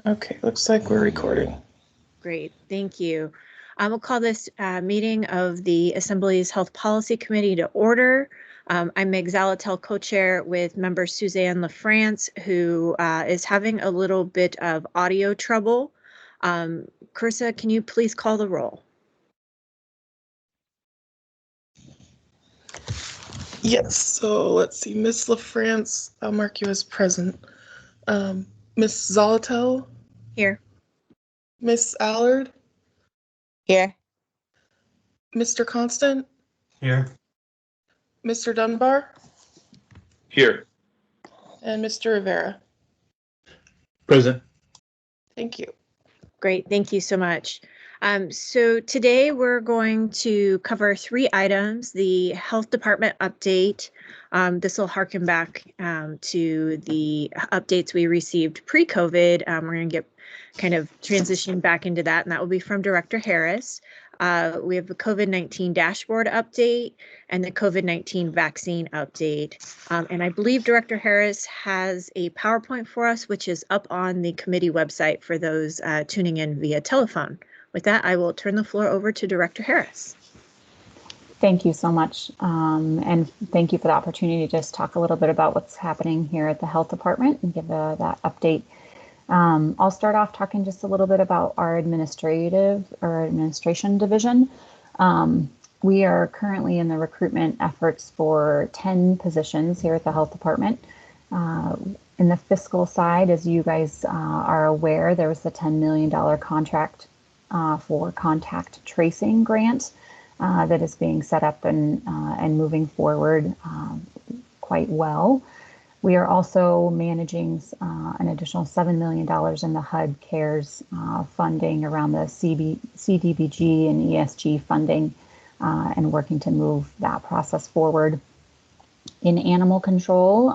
Okay, looks like we're recording. Great, thank you. We'll call this meeting of the Assembly's Health Policy Committee to order. I'm Meg Zalatel, co-chair with member Suzanne LaFrance, who is having a little bit of audio trouble. Carissa, can you please call the roll? Yes, so let's see. Miss LaFrance, I'll mark you as present. Miss Zalatel? Here. Miss Allard? Here. Mr. Constant? Here. Mr. Dunbar? Here. And Mr. Rivera? Present. Thank you. Great, thank you so much. So today we're going to cover 3 items: the health department update. This will harken back to the updates we received pre-COVID. We're going to get kind of transitioning back into that, and that will be from Director Harris. We have the COVID-19 dashboard update and the COVID-19 vaccine update. And I believe Director Harris has a PowerPoint for us, which is up on the committee website for those tuning in via telephone. With that, I will turn the floor over to Director Harris. Thank you so much. And thank you for the opportunity to just talk a little bit about what's happening here at the health department and give that update. I'll start off talking just a little bit about our administration division. We are currently in the recruitment efforts for 10 positions here at the health department. In the fiscal side, as you guys are aware, there was the $10 million contract for contact tracing grant that is being set up and moving forward quite well. We are also managing an additional $7 million in the HUD CARES funding around the CDBG and ESG funding and working to move that process forward. In animal control,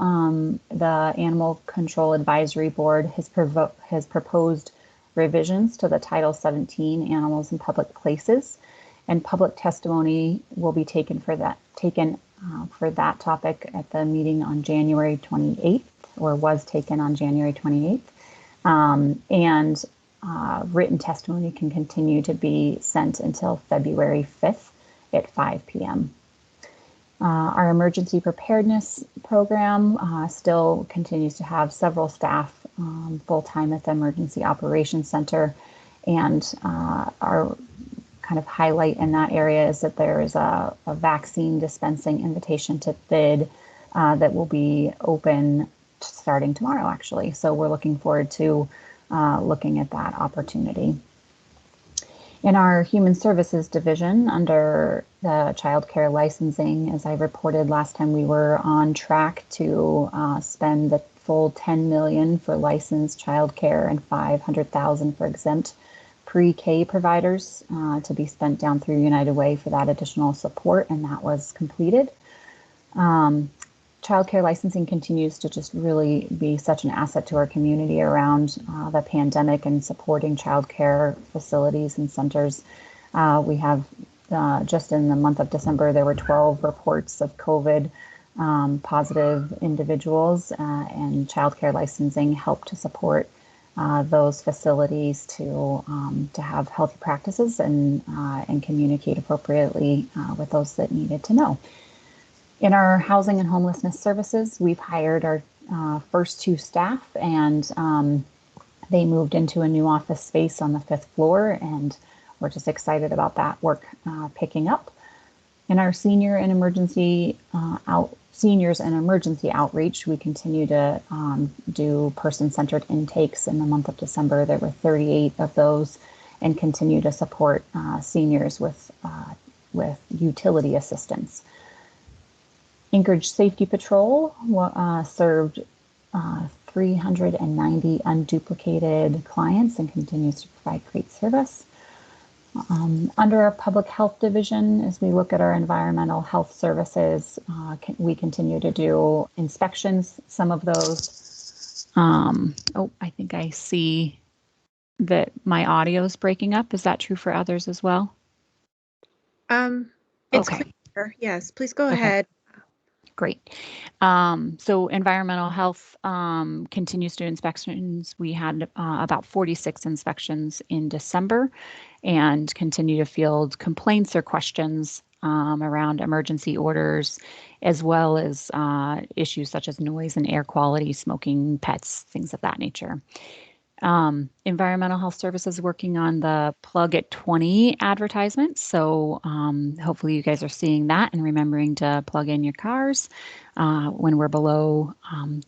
the Animal Control Advisory Board has proposed revisions to the Title 17 Animals in Public Places, and public testimony will be taken for that topic at the meeting on January 28th, or was taken on January 28th. And written testimony can continue to be sent until February 5th at 5 p.m. Our emergency preparedness program still continues to have several staff full-time at the Emergency Operations Center, and our kind of highlight in that area is that there is a vaccine dispensing invitation to bid that will be open starting tomorrow, actually. So we're looking forward to looking at that opportunity. In our Human Services Division, under the child care licensing, as I reported last time, we were on track to spend the full $10 million for licensed child care and $500,000 for exempt pre-K providers to be spent down through United Way for that additional support, and that was completed. Childcare licensing continues to just really be such an asset to our community around the pandemic and supporting childcare facilities and centers. We have just in the month of December, there were 12 reports of COVID positive individuals, and childcare licensing helped to support those facilities to have healthy practices and communicate appropriately with those that needed to know. In our housing and homelessness services, we've hired our first 2 staff, and they moved into a new office space on the 5th floor, and we're just excited about that work picking up. In our seniors and emergency outreach, we continue to do person-centered intakes. In the month of December, there were 38 of those, and continue to support seniors with utility assistance. Anchorage Safety Patrol served 390 unduplicated clients and continues to provide great service. Under our public health division, as we look at our environmental health services, we continue to do inspections. Some of those, I think I see that my audio is breaking up. Is that true for others as well? It's clear. Yes, please go ahead. Great. So environmental health continues to do inspections. We had about 46 inspections in December and continue to field complaints or questions around emergency orders, as well as issues such as noise and air quality, smoking, pets, things of that nature. Environmental Health Services working on the Plug at 20 advertisement. So hopefully you guys are seeing that and remembering to plug in your cars when we're below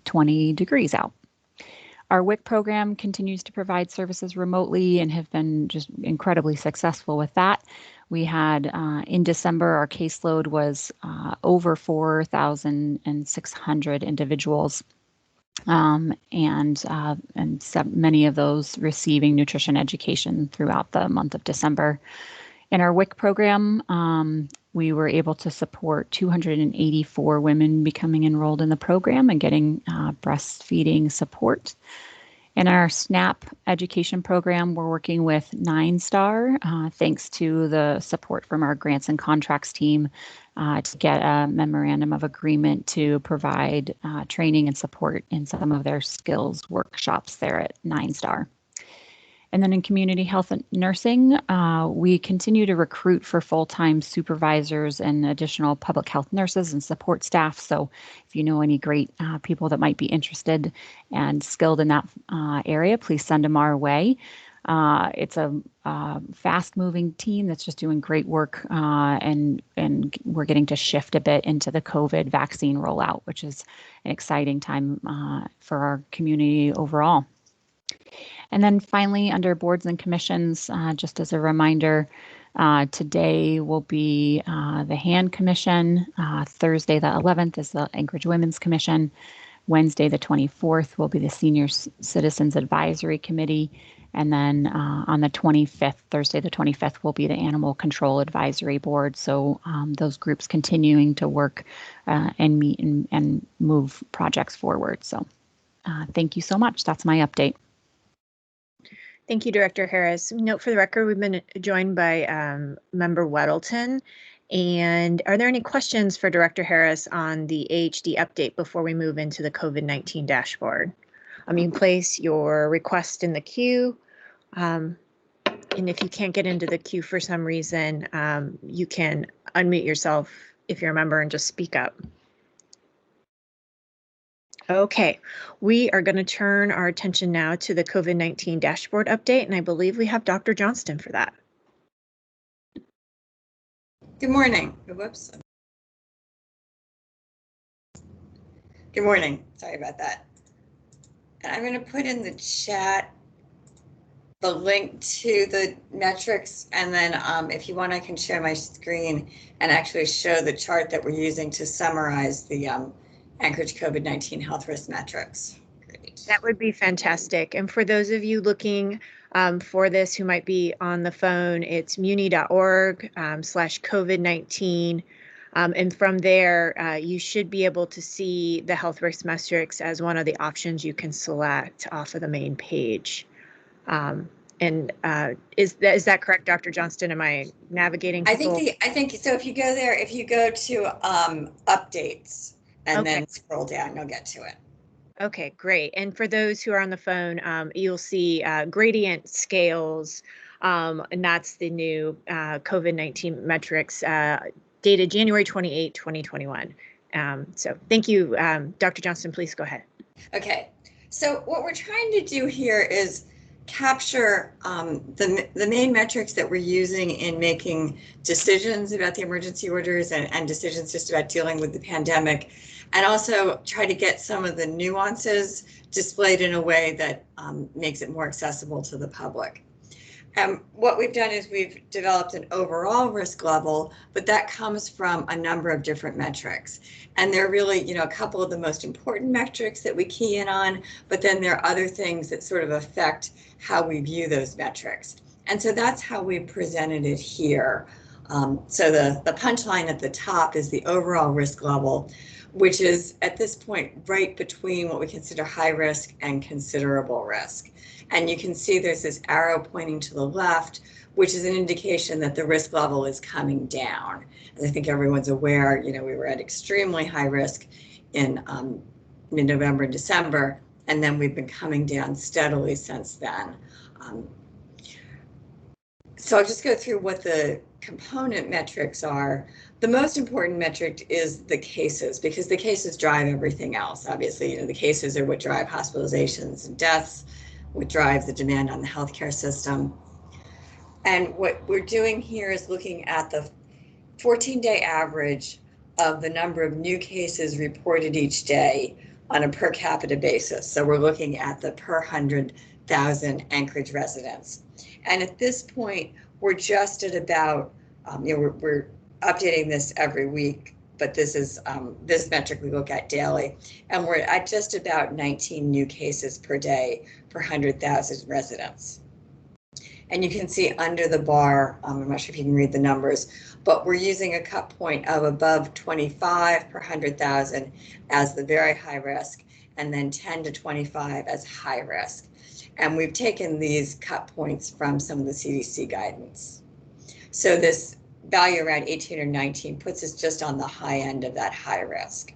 20 degrees out. Our WIC program continues to provide services remotely and have been just incredibly successful with that. We had in December, our caseload was over 4,600 individuals. Many of those receiving nutrition education throughout the month of December. In our WIC program, we were able to support 284 women becoming enrolled in the program and getting breastfeeding support. In our SNAP education program, we're working with 9-Star, thanks to the support from our grants and contracts team to get a memorandum of agreement to provide training and support in some of their skills workshops there at 9-Star. And then in community health and nursing, we continue to recruit for full-time supervisors and additional public health nurses and support staff. So if you know any great people that might be interested and skilled in that area, please send them our way. It's a fast-moving team that's just doing great work, and we're getting to shift a bit into the COVID vaccine rollout, which is an exciting time for our community overall. And then finally, under boards and commissions, just as a reminder, today will be the HAND Commission. Thursday, the 11th, is the Anchorage Women's Commission. Wednesday, the 24th, will be the Senior Citizens Advisory Committee. And then on the 25th, Thursday, the 25th, will be the Animal Control Advisory Board. So those groups continuing to work and meet and move projects forward. So thank you so much. That's my update. Thank you, Director Harris. Note for the record, we've been joined by Member Weddleton. And are there any questions for Director Harris on the AHD update before we move into the COVID-19 dashboard? You can place your request in the queue. And if you can't get into the queue for some reason, you can unmute yourself if you're a member and just speak up. Okay, we are going to turn our attention now to the COVID-19 dashboard update, and I believe we have Dr. Johnston for that. Good morning. Whoops. Good morning. Sorry about that. And I'm going to put in the chat the link to the metrics, and then if you want, I can share my screen and actually show the chart that we're using to summarize the Anchorage COVID-19 health risk metrics. Great. That would be fantastic. And for those of you looking for this who might be on the phone, it's muni.org/COVID-19. And from there, you should be able to see the health risk metrics as one of the options you can select off of the main page. Is that correct, Dr. Johnston? Am I navigating people? I think so. If you go there, if you go to updates and then scroll down, you'll get to it. Okay, great. And for those who are on the phone, you'll see gradient scales, and that's the new COVID-19 metrics dated January 28, 2021. So thank you, Dr. Johnston, please go ahead. Okay, so what we're trying to do here is capture the main metrics that we're using in making decisions about the emergency orders and decisions just about dealing with the pandemic, and also try to get some of the nuances displayed in a way that makes it more accessible to the public. What we've done is we've developed an overall risk level, but that comes from a number of different metrics. And they're really, a couple of the most important metrics that we key in on, but then there are other things that sort of affect how we view those metrics. And so that's how we presented it here. So the punchline at the top is the overall risk level, which is at this point right between what we consider high risk and considerable risk. And you can see there's this arrow pointing to the left, which is an indication that the risk level is coming down. As I think everyone's aware, we were at extremely high risk in mid-November and December, and then we've been coming down steadily since then. So I'll just go through what the component metrics are. The most important metric is the cases, because the cases drive everything else. Obviously, the cases are what drive hospitalizations and deaths, what drives the demand on the healthcare system. And what we're doing here is looking at the 14-day average of the number of new cases reported each day on a per capita basis. So we're looking at the per 100,000 Anchorage residents. And at this point, we're just at about, we're updating this every week, but this is this metric we look at daily, and we're at just about 19 new cases per day per 100,000 residents. And you can see under the bar, I'm not sure if you can read the numbers, but we're using a cut point of above 25 per 100,000 as the very high risk, and then 10 to 25 as high risk. And we've taken these cut points from some of the CDC guidance. So this value around 18 or 19 puts us just on the high end of that high risk.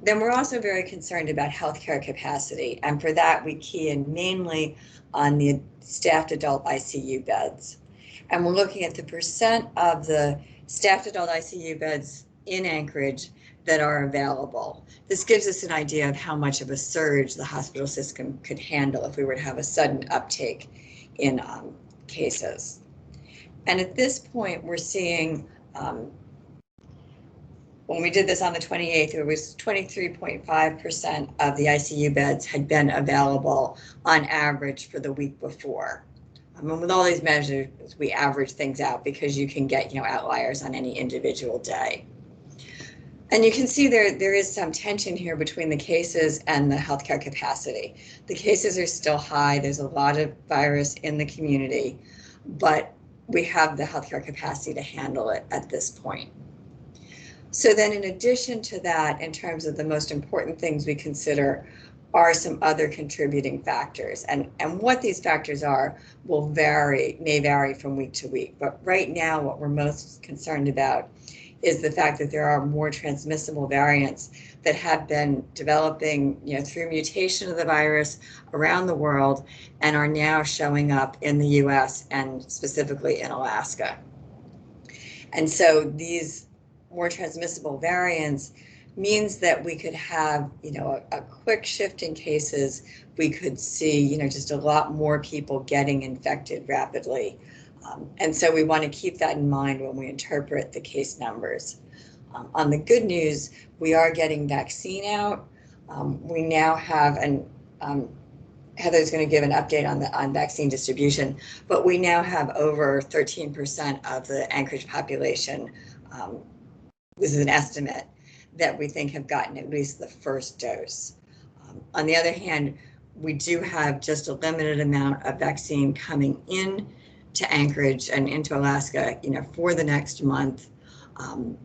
Then we're also very concerned about healthcare capacity. And for that, we key in mainly on the staffed adult ICU beds. And we're looking at the percent of the staffed adult ICU beds in Anchorage that are available. This gives us an idea of how much of a surge the hospital system could handle if we were to have a sudden uptake in cases. And at this point, we're seeing, when we did this on the 28th, it was 23.5% of the ICU beds had been available on average for the week before. And with all these measures, we average things out because you can get outliers on any individual day. And you can see there is some tension here between the cases and the healthcare capacity. The cases are still high. There's a lot of virus in the community, but we have the healthcare capacity to handle it at this point. So then in addition to that, in terms of the most important things we consider are some other contributing factors. And what these factors are may vary from week to week. But right now, what we're most concerned about is the fact that there are more transmissible variants that have been developing through mutation of the virus around the world and are now showing up in the US and specifically in Alaska. And so these more transmissible variants means that we could have a quick shift in cases. We could see just a lot more people getting infected rapidly. And so we want to keep that in mind when we interpret the case numbers. On the good news, we are getting vaccine out. We now have, and Heather's going to give an update on vaccine distribution, but we now have over 13% of the Anchorage population, this is an estimate, that we think have gotten at least the first dose. On the other hand, we do have just a limited amount of vaccine coming in to Anchorage and into Alaska, for the next month. And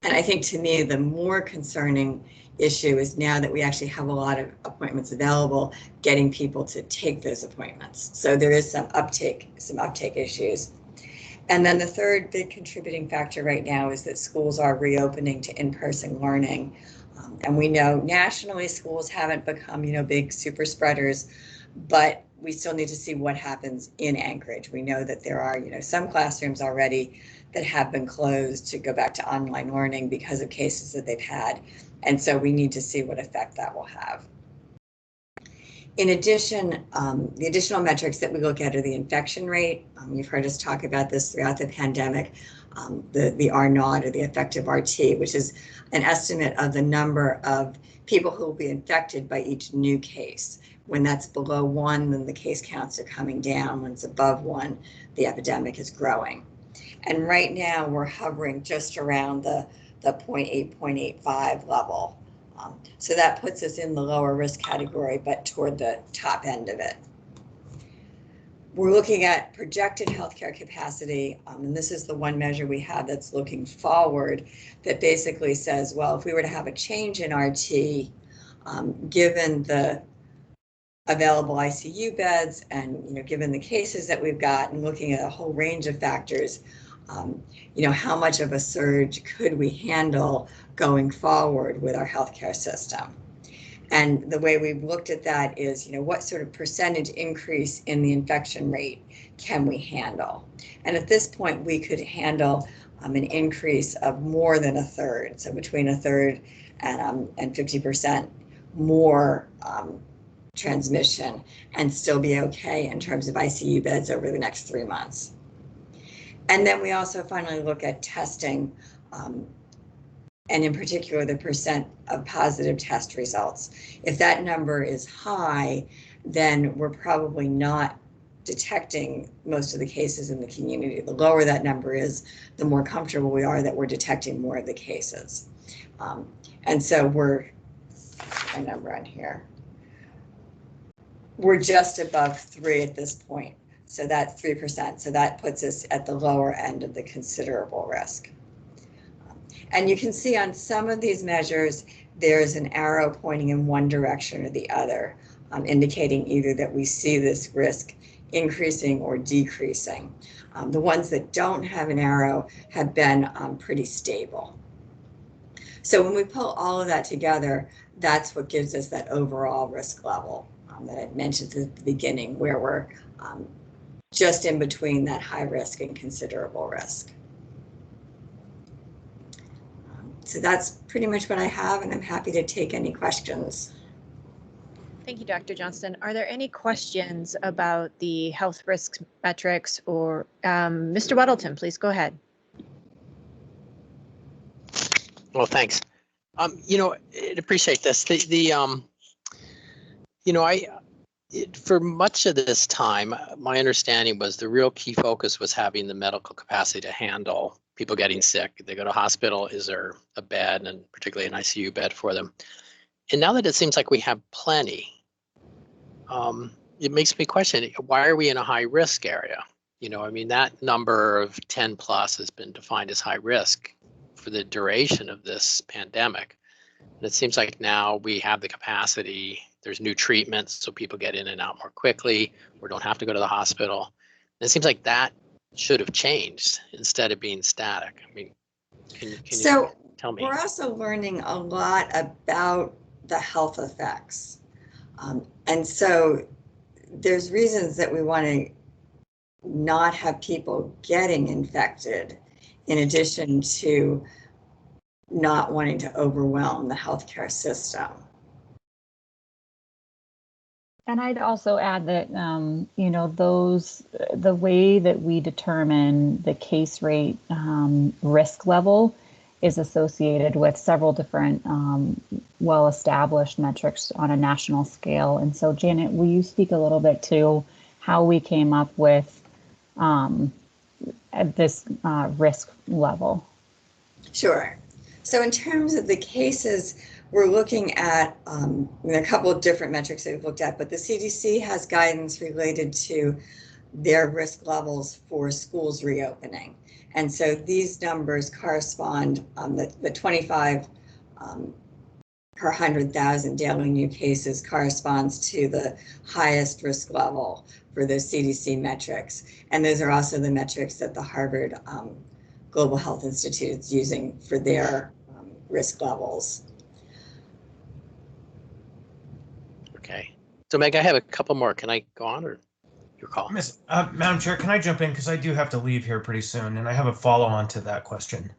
I think to me, the more concerning issue is now that we actually have a lot of appointments available, getting people to take those appointments. So there is some uptake issues. And then the third big contributing factor right now is that schools are reopening to in-person learning. And we know nationally schools haven't become, big super spreaders, but we still need to see what happens in Anchorage. We know that there are, some classrooms already that have been closed to go back to online learning because of cases that they've had. And so we need to see what effect that will have. In addition, the additional metrics that we look at are the infection rate. You've heard us talk about this throughout the pandemic, the R0 or the effective RT, which is an estimate of the number of people who will be infected by each new case. When that's below 1, then the case counts are coming down. When it's above 1, the epidemic is growing. And right now we're hovering just around the 0.8, 0.85 level. So that puts us in the lower risk category, but toward the top end of it. We're looking at projected healthcare capacity, and this is the one measure we have that's looking forward that basically says, well, if we were to have a change in RT, given the available ICU beds, and given the cases that we've got, and looking at a whole range of factors, how much of a surge could we handle going forward with our healthcare system? And the way we've looked at that is, what sort of percentage increase in the infection rate can we handle? And at this point, we could handle an increase of more than a third, so between a third and 50% more transmission, and still be okay in terms of ICU beds over the next 3 months. And then we also finally look at testing, and in particular, the percent of positive test results. If that number is high, then we're probably not detecting most of the cases in the community. The lower that number is, the more comfortable we are that we're detecting more of the cases. And so my number on here, we're just above 3 at this point. So that's 3%. So that puts us at the lower end of the considerable risk. And you can see on some of these measures, there's an arrow pointing in one direction or the other, indicating either that we see this risk increasing or decreasing. The ones that don't have an arrow have been pretty stable. So when we pull all of that together, that's what gives us that overall risk level that I mentioned at the beginning, where we're just in between that high risk and considerable risk. So that's pretty much what I have, and I'm happy to take any questions. Thank you, Dr. Johnston. Are there any questions about the health risk metrics, or Mr. Weddleton, please go ahead. Well, thanks. I appreciate this. For much of this time, my understanding was the real key focus was having the medical capacity to handle people getting sick. They go to hospital, is there a bed, and particularly an ICU bed for them? And now that it seems like we have plenty, it makes me question, why are we in a high risk area? That number of 10 plus has been defined as high risk for the duration of this pandemic. And it seems like now we have the capacity, there's new treatments, so people get in and out more quickly, or don't have to go to the hospital. And it seems like that should have changed instead of being static. Can you tell me? We're also learning a lot about the health effects. And so there's reasons that we want to not have people getting infected, in addition to not wanting to overwhelm the healthcare system. And I'd also add that, the way that we determine the case rate risk level is associated with several different well-established metrics on a national scale. And so, Janet, will you speak a little bit to how we came up with this risk level? Sure. So in terms of the cases, we're looking at a couple of different metrics that we've looked at, but the CDC has guidance related to their risk levels for schools reopening. And so these numbers correspond, the 25 per 100,000 daily new cases corresponds to the highest risk level for the CDC metrics. And those are also the metrics that the Harvard Global Health Institute is using for their risk levels. Okay. So Meg, I have a couple more. Can I go on, or your call? Madam Chair, can I jump in? Because I do have to leave here pretty soon, and I have a follow-on to that question.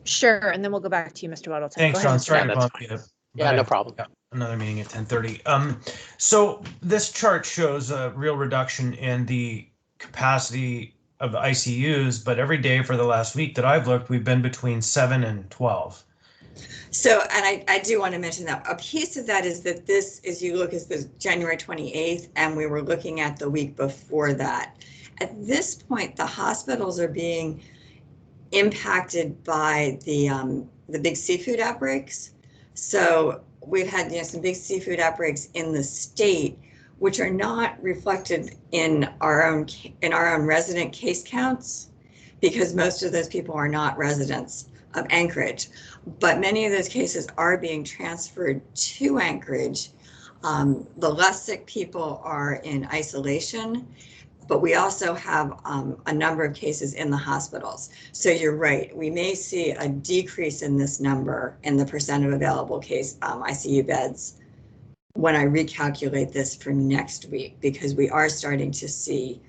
Sure, and then we'll go back to you, Mr. Weddleton. Thanks, John. Sorry to bump you. Yeah, no problem. Another meeting at 10:30. So this chart shows a real reduction in the capacity of the ICUs, but every day for the last week that I've looked, we've been between 7 and 12. So, and I do want to mention that a piece of that is that this, as you look, is the January 28th, and we were looking at the week before that. At this point, the hospitals are being impacted by the big seafood outbreaks. So we've had some big seafood outbreaks in the state, which are not reflected in our own resident case counts, because most of those people are not residents of Anchorage. But many of those cases are being transferred to Anchorage The less sick people are in isolation, but we also have a number of cases in the hospitals. So you're right, we may see a decrease in this number in the percent of available ICU beds when I recalculate this for next week, because we are starting to see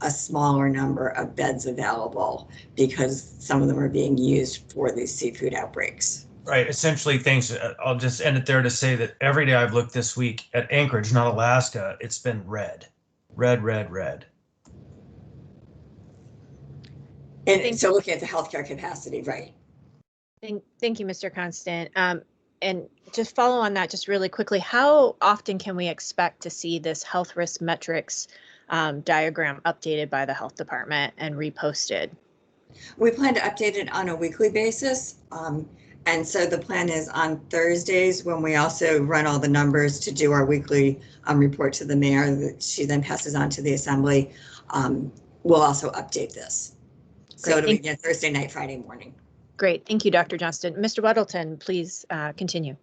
a smaller number of beds available because some of them are being used for these seafood outbreaks. Right. Essentially, things, I'll just end it there to say that every day I've looked this week at Anchorage, not Alaska, it's been red. Red, red, red. And so looking at the healthcare capacity, right. Thank you, Mr. Constant. And just follow on that just really quickly, how often can we expect to see this health risk metrics diagram updated by the health department and reposted? We plan to update it on a weekly basis. And so the plan is on Thursdays, when we also run all the numbers to do our weekly report to the mayor that she then passes on to the assembly. We'll also update this. So it'll be Thursday night, Friday morning. Great. Thank you, Dr. Johnston. Mr. Weddleton, please continue.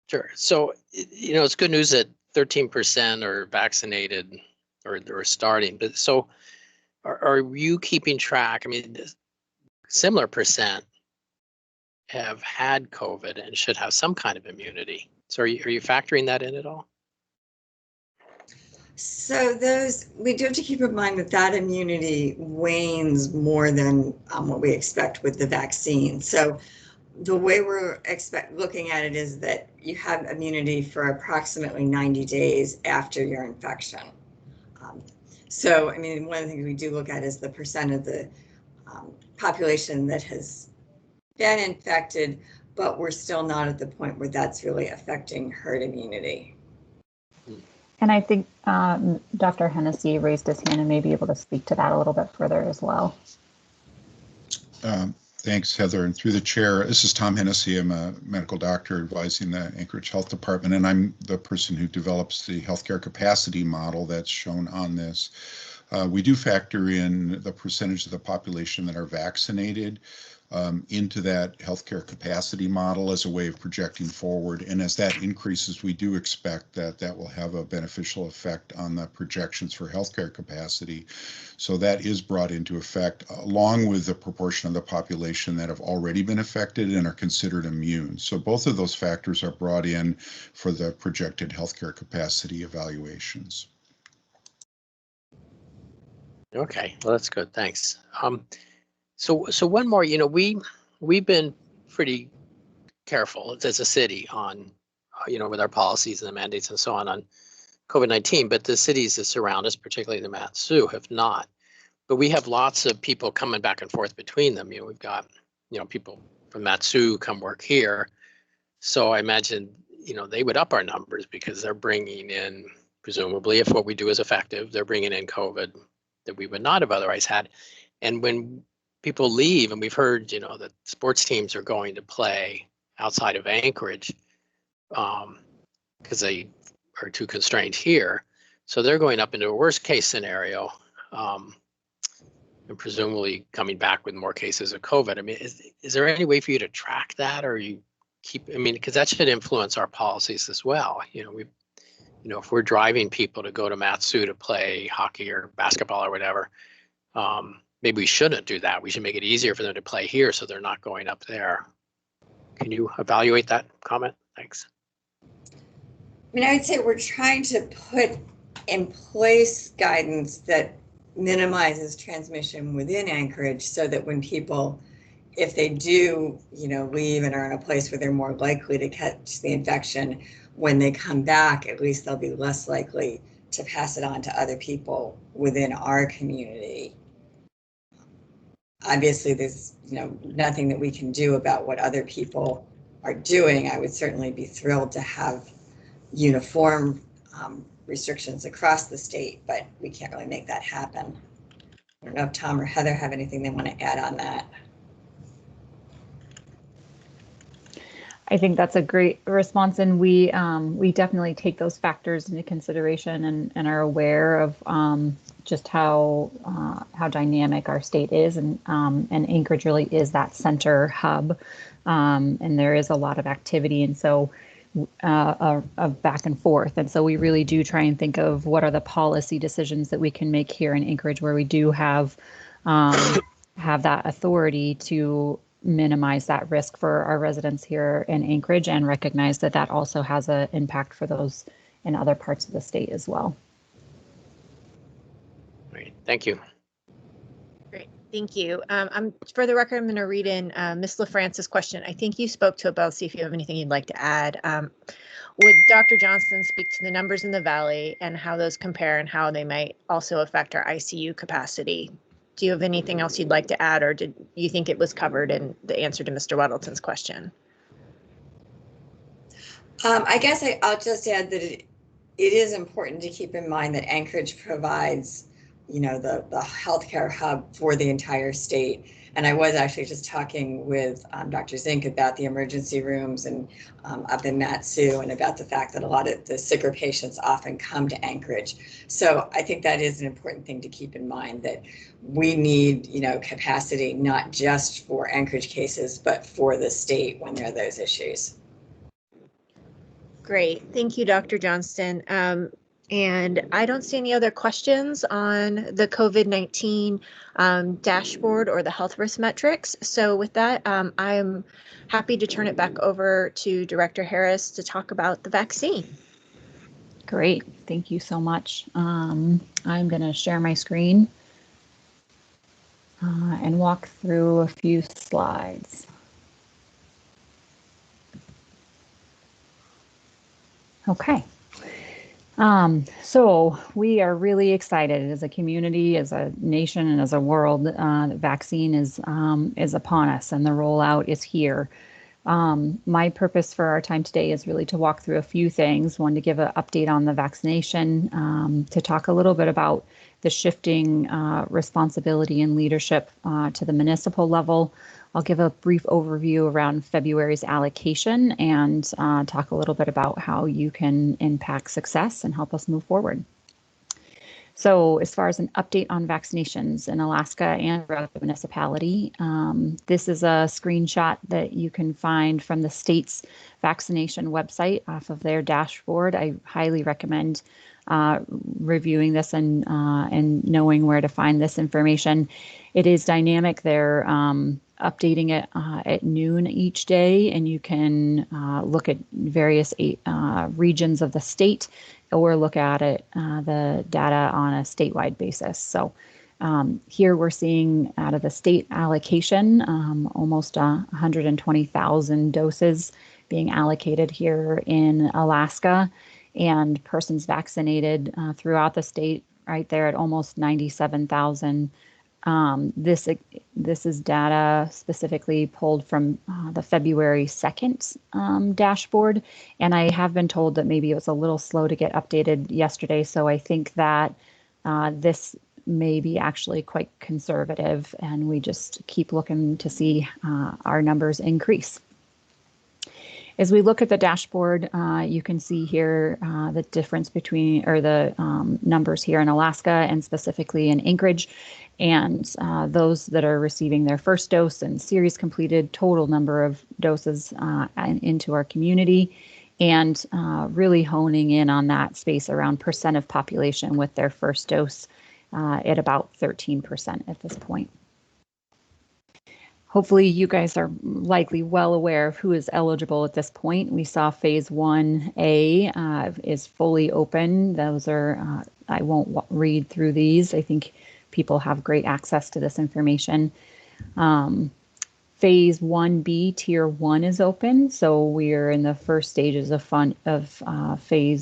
Sure. So, it's good news that 13% are vaccinated or starting, but so are you keeping track? I mean, similar percent have had COVID and should have some kind of immunity. So are you factoring that in at all? So we do have to keep in mind that immunity wanes more than what we expect with the vaccine. So the way we're looking at it is that you have immunity for approximately 90 days after your infection. So, I mean, one of the things we do look at is the percent of the population that has been infected, but we're still not at the point where that's really affecting herd immunity. And I think Dr. Hennessy raised his hand and may be able to speak to that a little bit further as well. Thanks, Heather. And through the chair, this is Tom Hennessy. I'm a medical doctor advising the Anchorage Health Department, and I'm the person who develops the healthcare capacity model that's shown on this. We do factor in the percentage of the population that are vaccinated into that healthcare capacity model as a way of projecting forward. And as that increases, we do expect that that will have a beneficial effect on the projections for healthcare capacity. So that is brought into effect along with the proportion of the population that have already been affected and are considered immune. So both of those factors are brought in for the projected healthcare capacity evaluations. Okay, well, that's good. Thanks. So one more, we've been pretty careful as a city on, with our policies and the mandates and so on COVID-19, but the cities that surround us, particularly the Mat-Su, have not. But we have lots of people coming back and forth between them. We've got, people from Mat-Su come work here. So I imagine, they would up our numbers because they're bringing in, presumably, if what we do is effective, they're bringing in COVID that we would not have otherwise had. And when people leave, and we've heard, that sports teams are going to play outside of Anchorage because they are too constrained here. So they're going up into a worst case scenario and presumably coming back with more cases of COVID. I mean, is there any way for you to track that, or you keep, because that should influence our policies as well. If we're driving people to go to Mat-Su to play hockey or basketball or whatever, maybe we shouldn't do that. We should make it easier for them to play here so they're not going up there. Can you evaluate that comment? Thanks. I would say we're trying to put in place guidance that minimizes transmission within Anchorage so that when people, if they do, leave and are in a place where they're more likely to catch the infection, when they come back, at least they'll be less likely to pass it on to other people within our community. Obviously, there's nothing that we can do about what other people are doing. I would certainly be thrilled to have uniform restrictions across the state, but we can't really make that happen. I don't know if Tom or Heather have anything they want to add on that. I think that's a great response, and we definitely take those factors into consideration and are aware of just how dynamic our state is, and Anchorage really is that center hub, and there is a lot of activity, and so of back and forth. And so we really do try and think of what are the policy decisions that we can make here in Anchorage, where we do have that authority to minimize that risk for our residents here in Anchorage, and recognize that that also has an impact for those in other parts of the state as well. Great, thank you. Great, thank you. For the record, I'm going to read in Ms. LaFrance's question. I think you spoke to it, but I'll see if you have anything you'd like to add. Would Dr. Johnston speak to the numbers in the Valley and how those compare and how they might also affect our ICU capacity? Do you have anything else you'd like to add, or did you think it was covered in the answer to Mr. Weddleton's question? I guess I'll just add that it is important to keep in mind that Anchorage provides, you know, the healthcare hub for the entire state. And I was actually just talking with Dr. Zink about the emergency rooms and up in Mat-Su, and about the fact that a lot of the sicker patients often come to Anchorage. So I think that is an important thing to keep in mind, that we need, you know, capacity not just for Anchorage cases, but for the state when there are those issues. Great, thank you, Dr. Johnston. And I don't see any other questions on the COVID-19 dashboard or the health risk metrics. So with that, I'm happy to turn it back over to Director Harris to talk about the vaccine. Great, thank you so much. I'm going to share my screen and walk through a few slides. Okay. So we are really excited as a community, as a nation, and as a world. The vaccine is upon us, and the rollout is here. My purpose for our time today is really to walk through a few things. One, to give an update on the vaccination, to talk a little bit about the shifting responsibility and leadership to the municipal level. I'll give a brief overview around February's allocation, and talk a little bit about how you can impact success and help us move forward. So as far as an update on vaccinations in Alaska and throughout the municipality, this is a screenshot that you can find from the state's vaccination website off of their dashboard. I highly recommend reviewing this and knowing where to find this information. It is dynamic. They're updating it at noon each day, and you can look at various regions of the state, or look at it, the data on a statewide basis. So here we're seeing out of the state allocation, almost 120,000 doses being allocated here in Alaska, and persons vaccinated throughout the state right there at almost 97,000. This is data specifically pulled from the February 2nd dashboard, and I have been told that maybe it was a little slow to get updated yesterday, so I think that this may be actually quite conservative, and we just keep looking to see our numbers increase. As we look at the dashboard, you can see here the difference between, or the numbers here in Alaska and specifically in Anchorage, and those that are receiving their first dose and series completed, total number of doses into our community, and really honing in on that space around percent of population with their first dose at about 13% at this point. Hopefully you guys are likely well aware of who is eligible at this point. We saw phase 1A is fully open. Those are, I won't read through these. I think people have great access to this information. Phase 1B, Tier 1 is open. So we're in the first stages of phase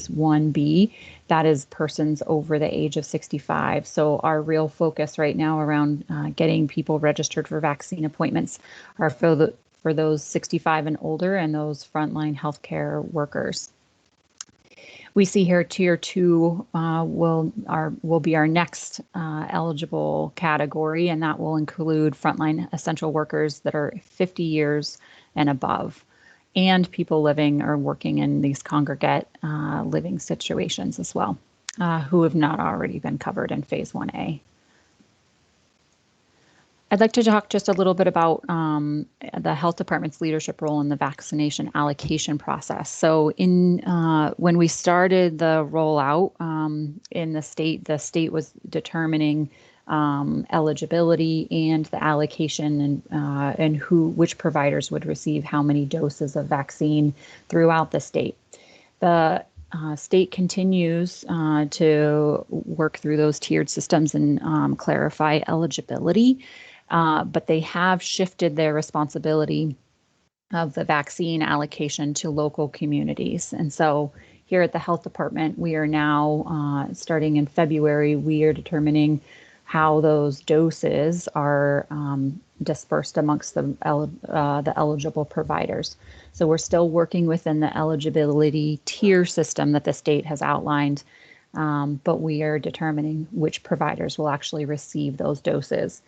1B. That is persons over the age of 65. So our real focus right now around getting people registered for vaccine appointments are for those 65 and older, and those frontline healthcare workers. We see here Tier 2 will be our next eligible category, and that will include frontline essential workers that are 50 years and above, and people living or working in these congregate living situations as well, who have not already been covered in phase 1A. I'd like to talk just a little bit about the health department's leadership role in the vaccination allocation process. So when we started the rollout in the state was determining eligibility and the allocation and which providers would receive how many doses of vaccine throughout the state. The state continues to work through those tiered systems and clarify eligibility. But they have shifted their responsibility of the vaccine allocation to local communities. And so here at the health department, we are now, starting in February, we are determining how those doses are dispersed amongst the eligible providers. So we're still working within the eligibility tier system that the state has outlined, but we are determining which providers will actually receive those doses.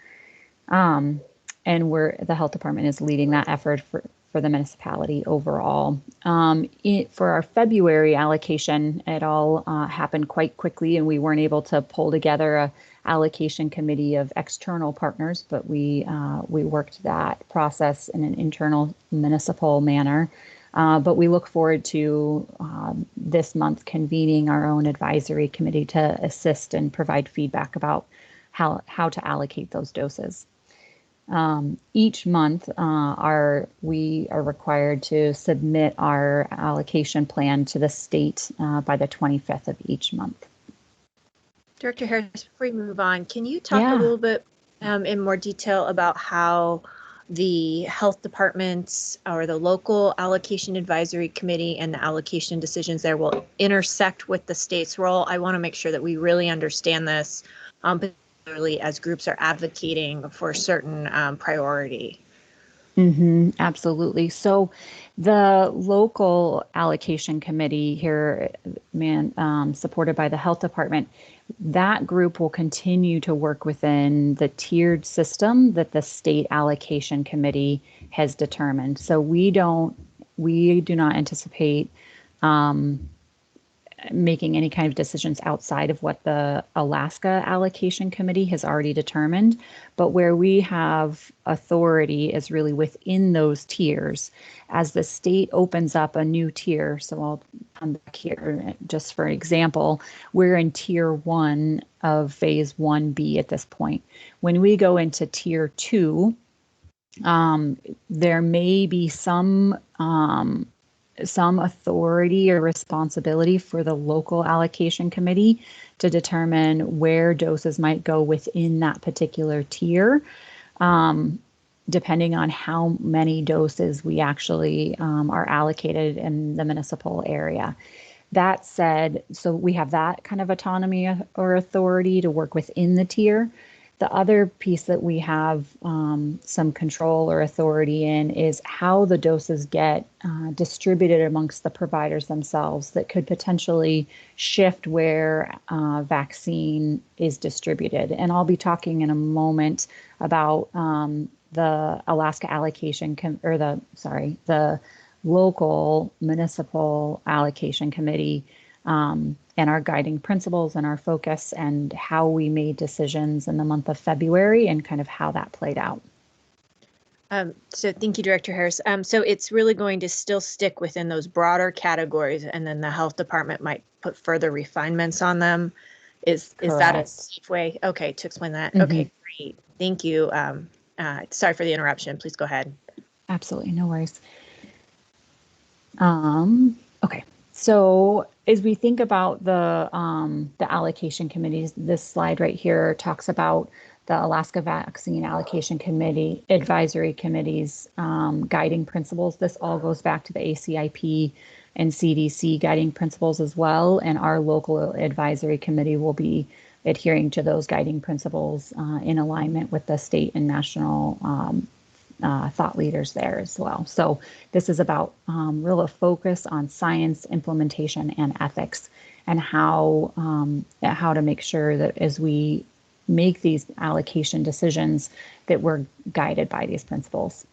And the health department is leading that effort for the municipality overall. For our February allocation, it all happened quite quickly, and we weren't able to pull together a allocation committee of external partners, but we worked that process in an internal municipal manner. But we look forward to this month convening our own advisory committee to assist and provide feedback about how to allocate those doses. Each month, we are required to submit our allocation plan to the state by the 25th of each month. Director Harris, before we move on, can you talk a little bit in more detail about how the health departments or the local allocation advisory committee and the allocation decisions there will intersect with the state's role? I want to make sure that we really understand this, particularly as groups are advocating for a certain priority. Absolutely. So the local allocation committee here, supported by the health department, that group will continue to work within the tiered system that the state allocation committee has determined. So we do not anticipate making any kind of decisions outside of what the Alaska allocation committee has already determined. But where we have authority is really within those tiers. As the state opens up a new tier, so I'll come back here just for example, we're in tier 1 of phase 1B at this point. When we go into tier 2, there may be some authority or responsibility for the local allocation committee to determine where doses might go within that particular tier, depending on how many doses we actually are allocated in the municipal area. That said, so we have that kind of autonomy or authority to work within the tier. The other piece that we have some control or authority in is how the doses get distributed amongst the providers themselves that could potentially shift where vaccine is distributed. And I'll be talking in a moment about the Alaska allocation, the local municipal allocation committee, and our guiding principles and our focus and how we made decisions in the month of February and kind of how that played out. So thank you, Director Harris. So it's really going to still stick within those broader categories, and then the health department might put further refinements on them. Is that a safe way? Okay, to explain that. Okay, great. Thank you. Sorry for the interruption. Please go ahead. Absolutely, no worries. Okay. So as we think about the allocation committees, this slide right here talks about the Alaska Vaccine Allocation Committee, Advisory Committee's guiding principles. This all goes back to the ACIP and CDC guiding principles as well. And our local advisory committee will be adhering to those guiding principles in alignment with the state and national thought leaders there as well. So this is about real focus on science, implementation, and ethics, and how to make sure that as we make these allocation decisions that we're guided by these principles.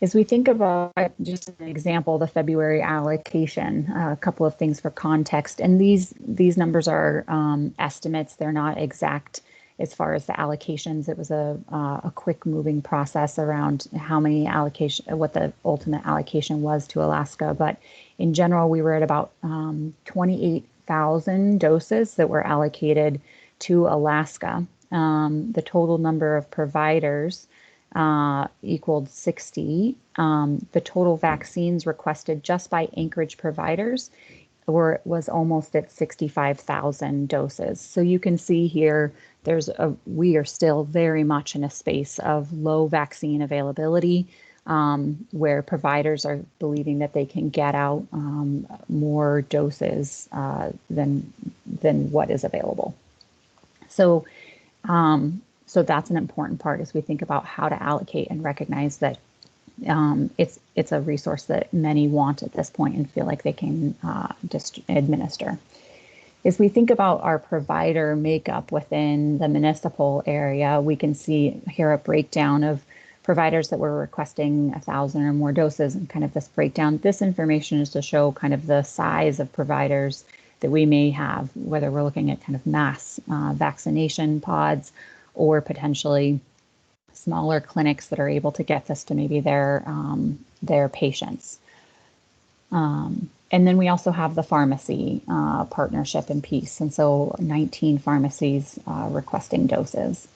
As we think about, just an example, the February allocation, a couple of things for context, and these numbers are estimates, they're not exact as far as the allocations, it was a quick moving process around how many what the ultimate allocation was to Alaska. But in general, we were at about 28,000 doses that were allocated to Alaska. The total number of providers equaled 60. The total vaccines requested just by Anchorage providers was almost at 65,000 doses. So you can see here, we are still very much in a space of low vaccine availability, where providers are believing that they can get out more doses than what is available. So that's an important part as we think about how to allocate and recognize that it's a resource that many want at this point and feel like they can just administer. As we think about our provider makeup within the municipal area, we can see here a breakdown of providers that were requesting 1,000 or more doses and kind of this breakdown. This information is to show kind of the size of providers that we may have, whether we're looking at kind of mass vaccination pods or potentially smaller clinics that are able to get this to maybe their patients. And then we also have the pharmacy partnership and piece. And so 19 pharmacies requesting doses.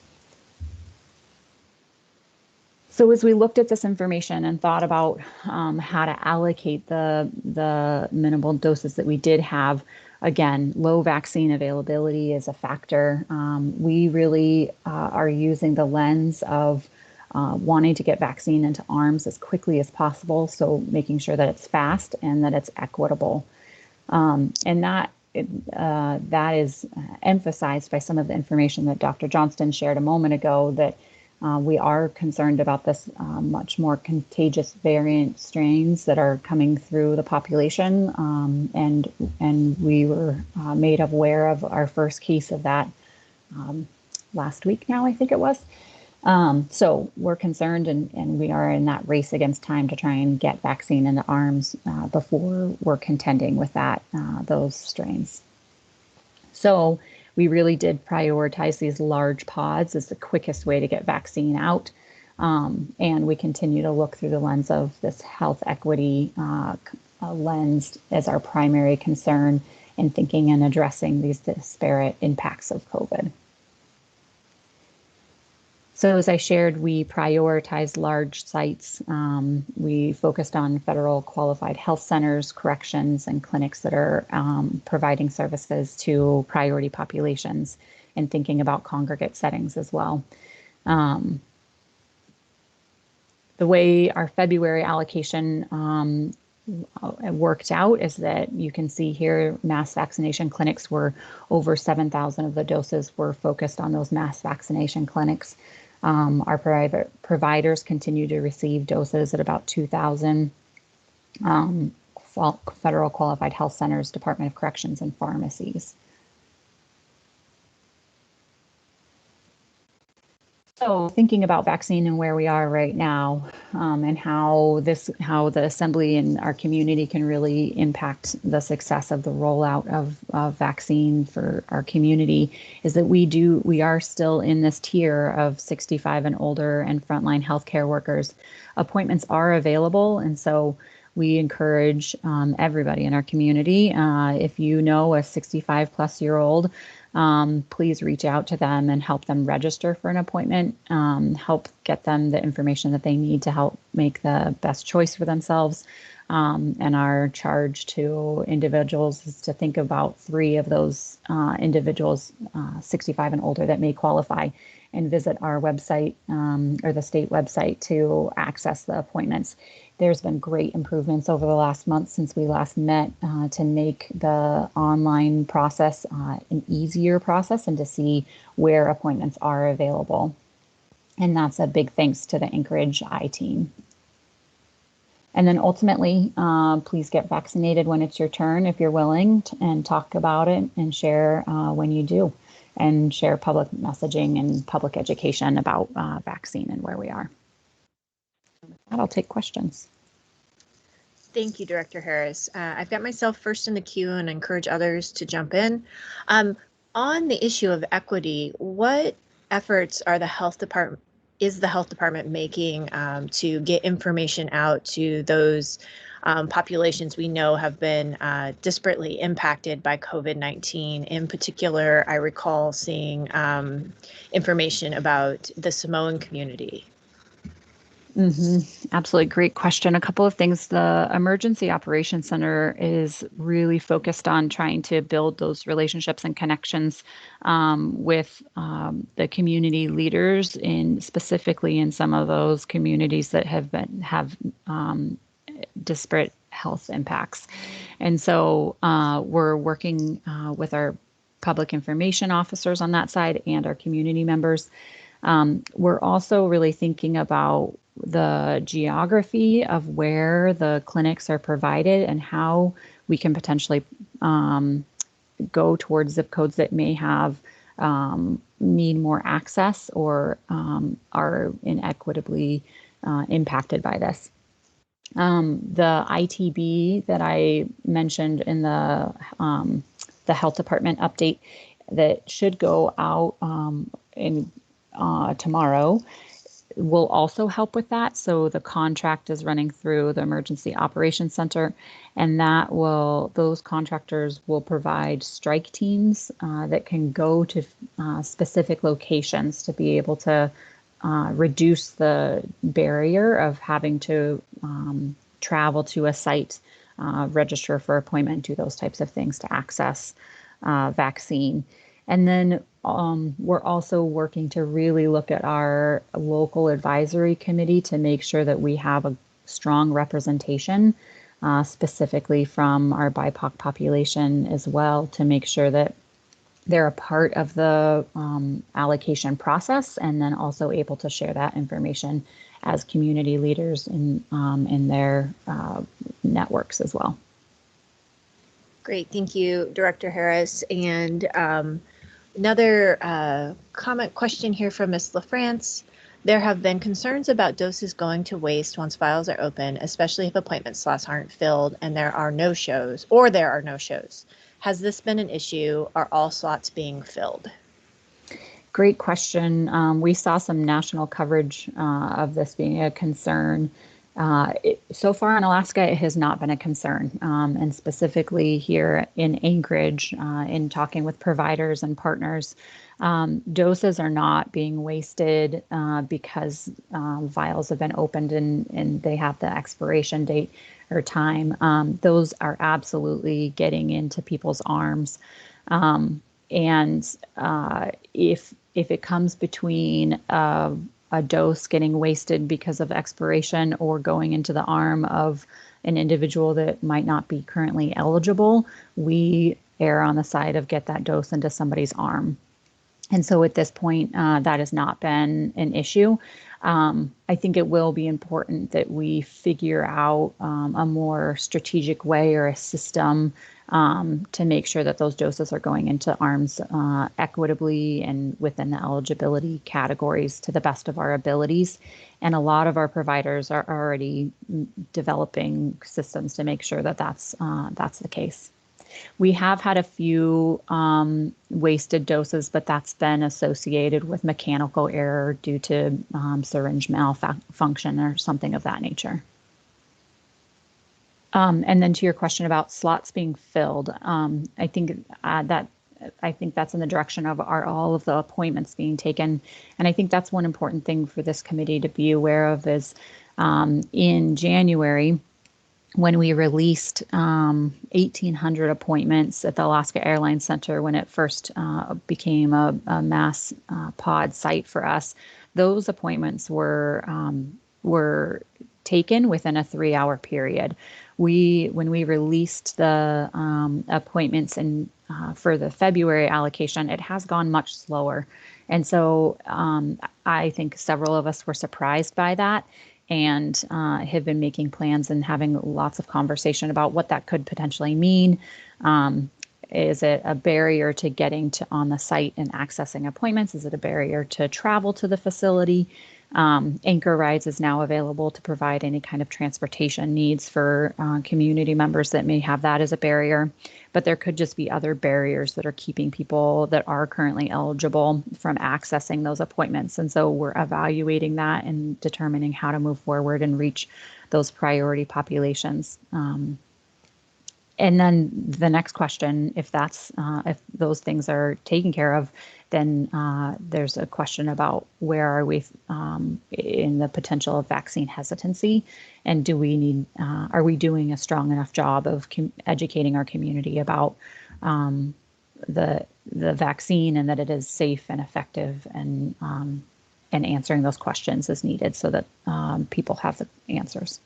So as we looked at this information and thought about how to allocate the minimal doses that we did have, again, low vaccine availability is a factor. We really are using the lens of wanting to get vaccine into arms as quickly as possible. So making sure that it's fast and that it's equitable. And that is emphasized by some of the information that Dr. Johnston shared a moment ago, that we are concerned about this much more contagious variant strains that are coming through the population. And we were made aware of our first case of that last week now, I think it was. So we're concerned and we are in that race against time to try and get vaccine into arms before we're contending with those strains. So we really did prioritize these large pods as the quickest way to get vaccine out. And we continue to look through the lens of this health equity lens as our primary concern in thinking and addressing these disparate impacts of COVID. So as I shared, we prioritized large sites. We focused on federal qualified health centers, corrections, and clinics that are providing services to priority populations and thinking about congregate settings as well. The way our February allocation worked out is that you can see here mass vaccination clinics were over 7,000 of the doses were focused on those mass vaccination clinics. Our private providers continue to receive doses at about 2,000. Federal qualified health centers, Department of Corrections, and pharmacies. So thinking about vaccine and where we are right now, and how the assembly and our community can really impact the success of the rollout of vaccine for our community, is that we are still in this tier of 65 and older and frontline healthcare workers. Appointments are available, and so we encourage everybody in our community. If you know a 65-plus-year-old, please reach out to them and help them register for an appointment, help get them the information that they need to help make the best choice for themselves. And our charge to individuals is to think about 3 of those individuals, 65 and older, that may qualify, and visit our website or the state website to access the appointments. There's been great improvements over the last month since we last met to make the online process an easier process and to see where appointments are available. And that's a big thanks to the Anchorage I-Team. And then ultimately, please get vaccinated when it's your turn if you're willing, and talk about it and share when you do, and share public messaging and public education about vaccine and where we are. With that, I'll take questions. Thank you, Director Harris. I've got myself first in the queue and encourage others to jump in. On the issue of equity, what efforts are the health department making to get information out to those populations we know have been disparately impacted by COVID-19? In particular, I recall seeing information about the Samoan community. Absolutely. Great question. A couple of things. The Emergency Operations Center is really focused on trying to build those relationships and connections with the community leaders specifically in some of those communities that have disparate health impacts. And so we're working with our public information officers on that side and our community members. We're also really thinking about the geography of where the clinics are provided and how we can potentially go towards zip codes that may have need more access or are inequitably impacted by this. The ITB that I mentioned in the health department update that should go out tomorrow will also help with that. So the contract is running through the Emergency Operations Center, and those contractors will provide strike teams that can go to specific locations to be able to reduce the barrier of having to travel to a site, register for appointment, do those types of things to access vaccine. And then we're also working to really look at our local advisory committee to make sure that we have a strong representation, specifically from our BIPOC population as well, to make sure that they're a part of the allocation process and then also able to share that information as community leaders in their networks as well. Great, thank you, Director Harris. And another question here from Ms. LaFrance. There have been concerns about doses going to waste once vials are open, especially if appointment slots aren't filled and there are no-shows. Has this been an issue? Are all slots being filled? Great question. We saw some national coverage of this being a concern. So far in Alaska, it has not been a concern. And specifically here in Anchorage, in talking with providers and partners, doses are not being wasted because vials have been opened and they have the expiration date or time. Those are absolutely getting into people's arms. And if it comes between a dose getting wasted because of expiration or going into the arm of an individual that might not be currently eligible, we err on the side of get that dose into somebody's arm. And so at this point, that has not been an issue. I think it will be important that we figure out a more strategic way or a system to make sure that those doses are going into arms equitably and within the eligibility categories to the best of our abilities. And a lot of our providers are already developing systems to make sure that that's the case. We have had a few wasted doses, but that's been associated with mechanical error due to syringe malfunction or something of that nature. And then to your question about slots being filled, I think that's in the direction of all of the appointments being taken. And I think that's one important thing for this committee to be aware of is in January, when we released 1,800 appointments at the Alaska Airlines Center when it first became a mass pod site for us, those appointments were taken within a 3-hour period. When we released the appointments for the February allocation, it has gone much slower. And so I think several of us were surprised by that and have been making plans and having lots of conversation about what that could potentially mean. Is it a barrier to getting on the site and accessing appointments? Is it a barrier to travel to the facility? Anchorage is now available to provide any kind of transportation needs for community members that may have that as a barrier. But there could just be other barriers that are keeping people that are currently eligible from accessing those appointments. And so we're evaluating that and determining how to move forward and reach those priority populations. And then the next question, if those things are taken care of, then there's a question about where are we in the potential of vaccine hesitancy, and do we need, are we doing a strong enough job of educating our community about the vaccine and that it is safe and effective, and answering those questions as needed so that people have the answers.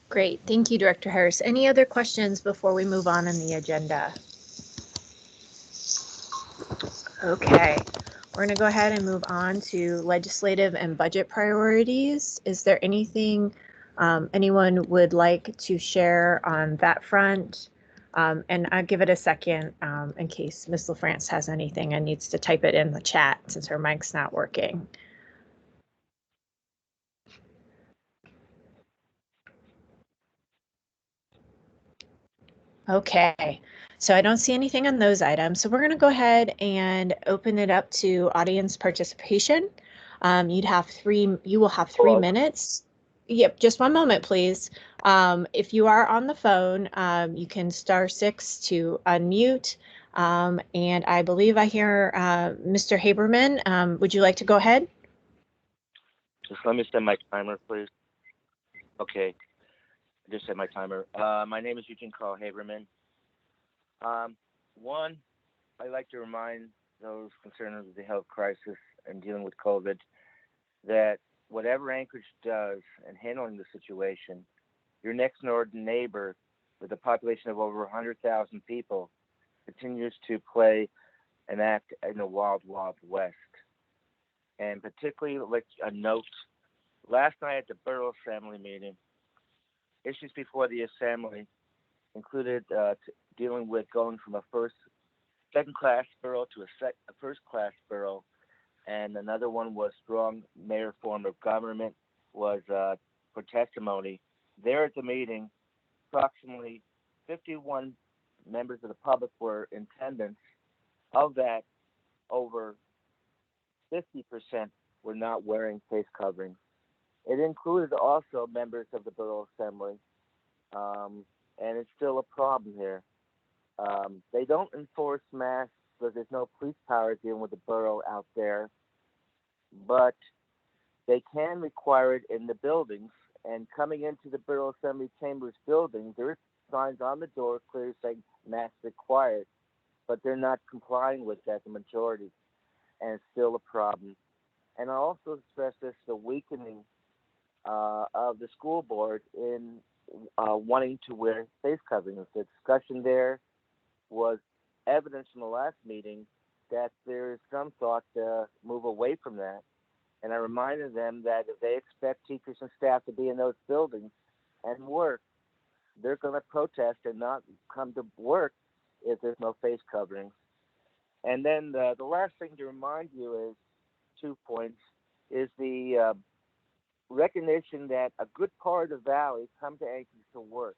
Great. Thank you, Director Harris. Any other questions before we move on in the agenda? Okay, we're going to go ahead and move on to legislative and budget priorities. Is there anything anyone would like to share on that front? And I'll give it a second in case Ms. LaFrance has anything and needs to type it in the chat since her mic's not working. Okay, so I don't see anything on those items. So we're going to go ahead and open it up to audience participation. You will have 3 minutes. Yep, just one moment, please. If you are on the phone, you can *6 to unmute. And I believe I hear Mr. Haberman. Would you like to go ahead? Just let me set my timer, please. Okay. Just set my timer. My name is Eugene Carl Haberman. One, I'd like to remind those concerned with the health crisis and dealing with COVID that whatever Anchorage does in handling the situation, your next door neighbor with a population of over 100,000 people continues to play an act in the wild, wild west. And particularly, like a note, last night at the Borough Assembly meeting, issues before the Assembly included dealing with going from a second-class borough to a first-class borough, and another one was strong mayor form of government was for testimony. There at the meeting, approximately 51 members of the public were in attendance. Of that, over 50% were not wearing face coverings. It included also members of the Borough Assembly, and it's still a problem here. They don't enforce masks because there's no police power dealing with the borough out there, but they can require it in the buildings. And coming into the Borough Assembly Chambers building, there are signs on the door clearly saying masks required, but they're not complying with that, the majority, and it's still a problem. And I also stress this, the weakening of the school board in wanting to wear face coverings. The discussion there was evidence from the last meeting that there is some thought to move away from that. And I reminded them that if they expect teachers and staff to be in those buildings and work, they're going to protest and not come to work if there's no face coverings. And then the last thing to remind you is 2 points, is the recognition that a good part of the valley come to Anchorage to work.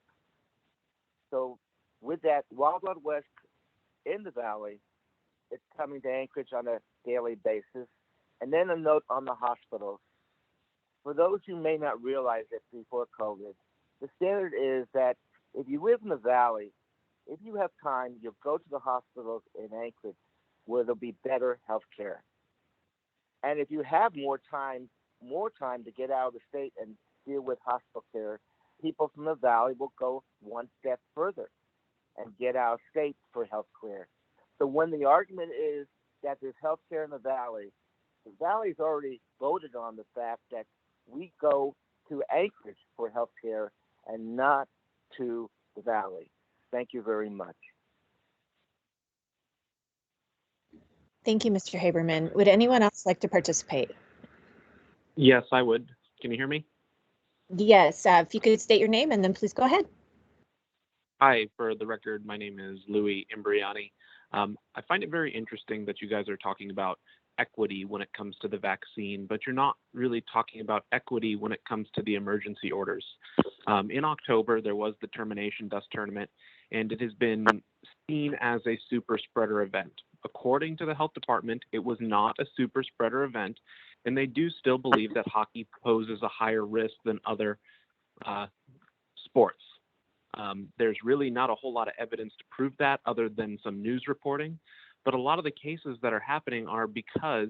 So with that Wild Wild West in the valley, it's coming to Anchorage on a daily basis. And then a note on the hospitals. For those who may not realize it before COVID, the standard is that if you live in the valley, if you have time, you'll go to the hospitals in Anchorage where there'll be better health care. And if you have more time to get out of the state and deal with hospital care, people from the valley will go one step further and get out of state for health care. So when the argument is that there's health care in the valley's already voted on the fact that we go to Anchorage for health care and not to the valley. Thank you very much. Thank you, Mr. Haberman. Would anyone else like to participate? Yes, I would. Can you hear me? Yes, if you could state your name and then please go ahead. Hi, for the record, my name is Louis Imbriani. I find it very interesting that you guys are talking about equity when it comes to the vaccine, but you're not really talking about equity when it comes to the emergency orders. In October, there was the Termination Dust Tournament, and it has been seen as a super spreader event. According to the health department, it was not a super spreader event, and they do still believe that hockey poses a higher risk than other sports. There's really not a whole lot of evidence to prove that other than some news reporting. But a lot of the cases that are happening are because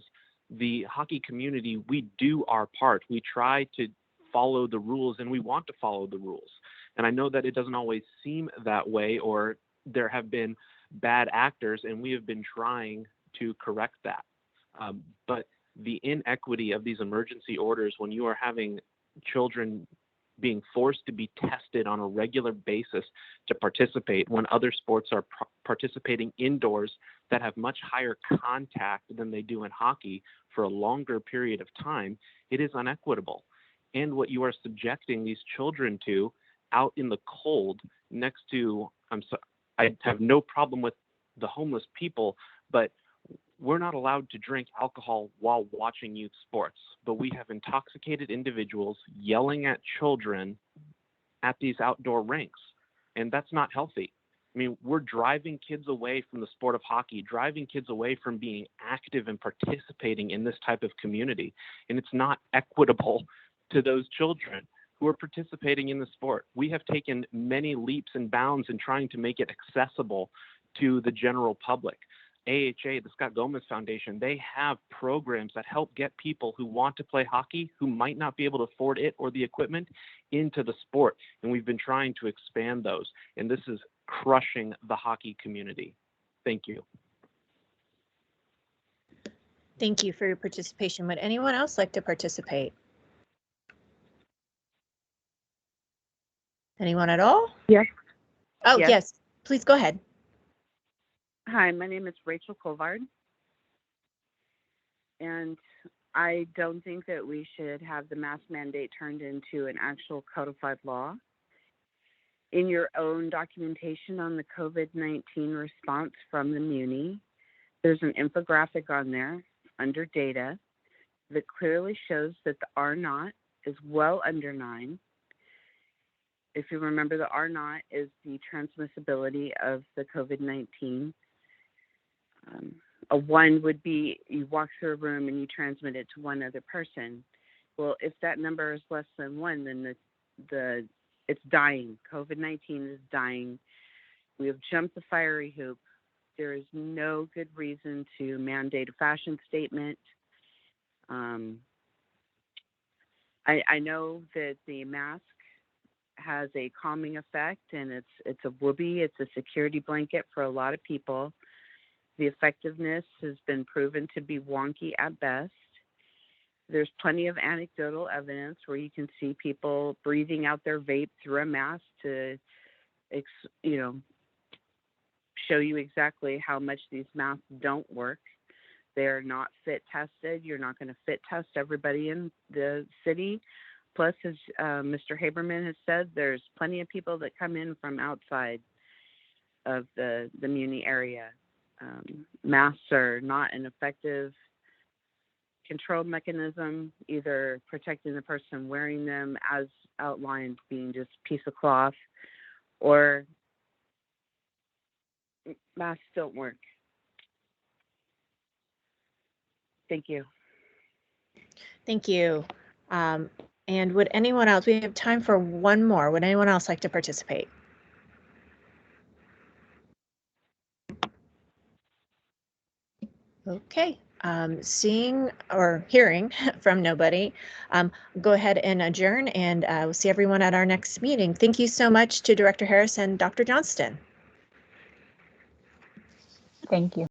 the hockey community, we do our part. We try to follow the rules, and we want to follow the rules. And I know that it doesn't always seem that way, or there have been bad actors, and we have been trying to correct that. But the inequity of these emergency orders, when you are having children being forced to be tested on a regular basis to participate, when other sports are participating indoors that have much higher contact than they do in hockey for a longer period of time, it is unequitable. And what you are subjecting these children to out in the cold next to, I have no problem with the homeless people, but we're not allowed to drink alcohol while watching youth sports, but we have intoxicated individuals yelling at children at these outdoor rinks, and that's not healthy. I mean, we're driving kids away from the sport of hockey, driving kids away from being active and participating in this type of community, and it's not equitable to those children who are participating in the sport. We have taken many leaps and bounds in trying to make it accessible to the general public. AHA, the Scott Gomez Foundation, they have programs that help get people who want to play hockey, who might not be able to afford it or the equipment, into the sport. And we've been trying to expand those. And this is crushing the hockey community. Thank you. Thank you for your participation. Would anyone else like to participate? Anyone at all? Yes. Oh, Yes. yes. Please go ahead. Hi, my name is Rachel Colvard, and I don't think that we should have the mask mandate turned into an actual codified law. In your own documentation on the COVID-19 response from the Muni, there's an infographic on there under data that clearly shows that the R0 is well under 9. If you remember, the R0 is the transmissibility of the COVID-19. A 1 would be you walk through a room and you transmit it to one other person. Well, if that number is less than 1, then it's dying. COVID-19 is dying. We have jumped the fiery hoop. There is no good reason to mandate a fashion statement. I know that the mask has a calming effect, and it's a whoopee. It's a security blanket for a lot of people. The effectiveness has been proven to be wonky at best. There's plenty of anecdotal evidence where you can see people breathing out their vape through a mask to, show you exactly how much these masks don't work. They're not fit tested. You're not going to fit test everybody in the city. Plus, as Mr. Haberman has said, there's plenty of people that come in from outside of the Muni area. Masks are not an effective control mechanism, either protecting the person wearing them as outlined being just a piece of cloth, or masks don't work. Thank you. Thank you. And would anyone else, we have time for one more. Would anyone else like to participate? Okay, seeing or hearing from nobody, go ahead and adjourn, and we'll see everyone at our next meeting. Thank you so much to Director Harris and Dr. Johnston. Thank you.